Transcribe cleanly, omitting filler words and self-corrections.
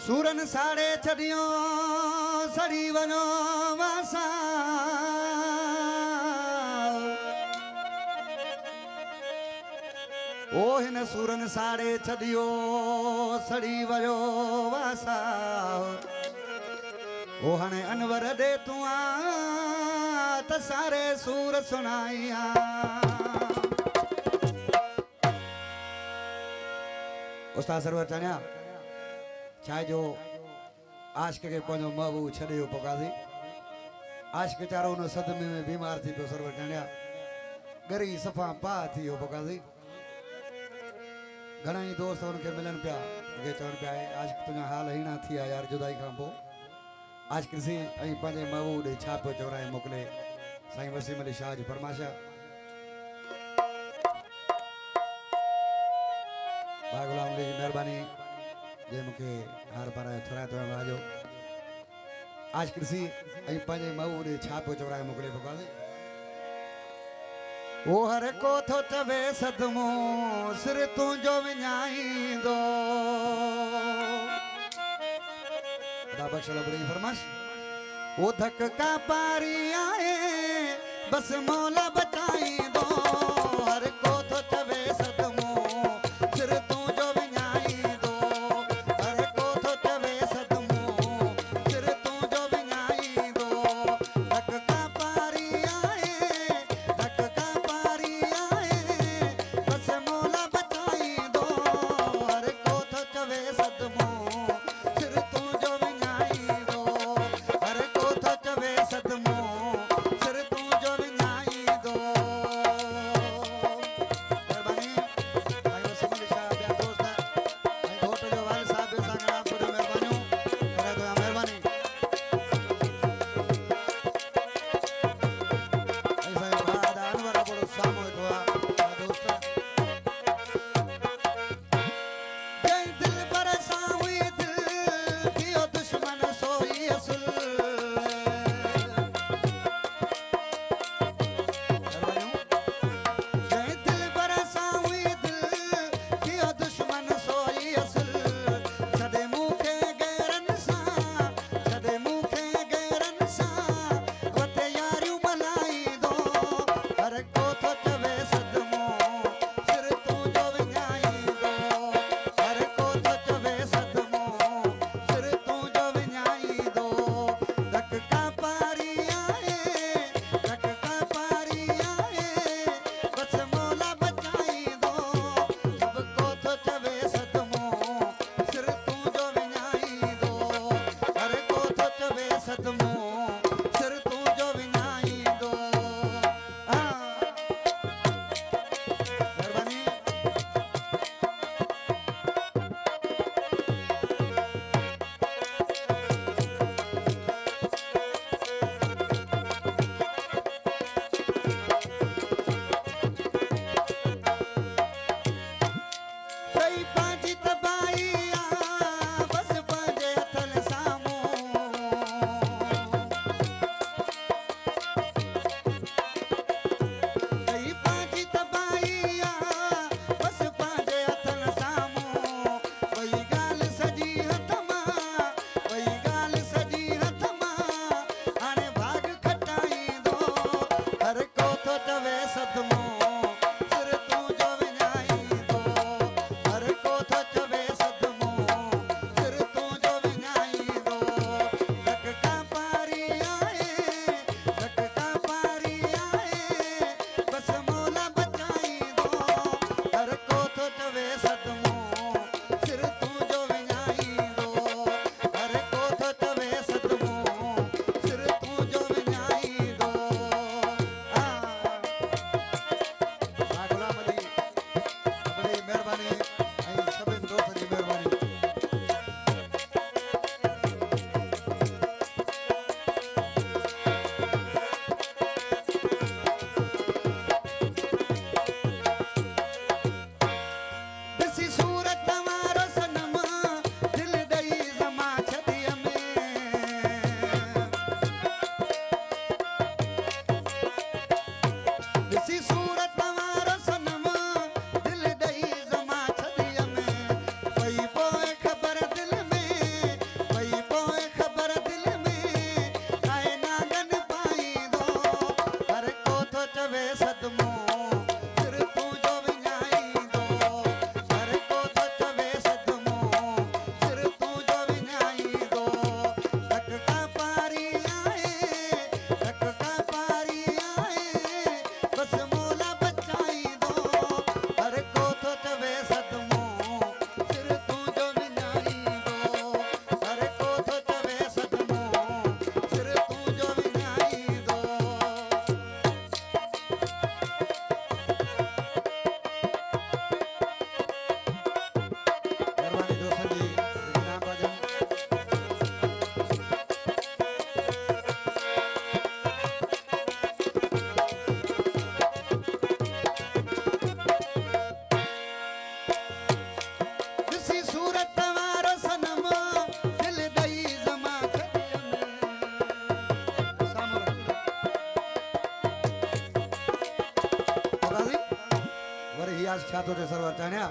सूरन साड़े छड़ियो सड़ी वनो वासा ओ हिन सूरन साड़े छड़ियो सड़ी वयो वासा ओ हने अनवर दे तू त सारे सूर सुनाइया उस्ताद सरवर चनिया चाहे जो आशिक के पंहिंजो महबूब छॾियो पोकासी आशिक चारो उन सदमे में बीमार थी पियो सरवर चनिया गरी सफ़ा पा थी वियो पोकासी घणा ई दोस्त उनखे मिलनि पिया मूंखे चवनि पिया आशिक तुंहिंजा हाल हीणा थी विया यार जुदाई खां पोइ आशिक सी ऐं पंहिंजे महबूब ॾे छा पियो चवराए मोकिले साईं वसीम अली शाह जी फरमाइश भाई गुलाम अली जी महिरबानी जे मूंखे हार पारायो थोरा तो आजो आज कृषि ऐं पंहिंजे महबूब ॾे छा पियो चवराए मोकिले पोकासी ओ हर को थो चवे सदमो सिर तुंहिंजो विञाईंदो बख्शल बुरी फरमाइश ओ धक का पारी आए बस मौला बचाईंदो हर को थो चवे सदमो सिर तुंहिंजो विञाईंदो हर को थो चवे सदमो सिर तुंहिंजो विञाईंदो धक का पारी आए धक का पारी आए बस मौला बचाईंदो हर को थो चवे सदमो आज ख्यातो जे सरवर चाण्या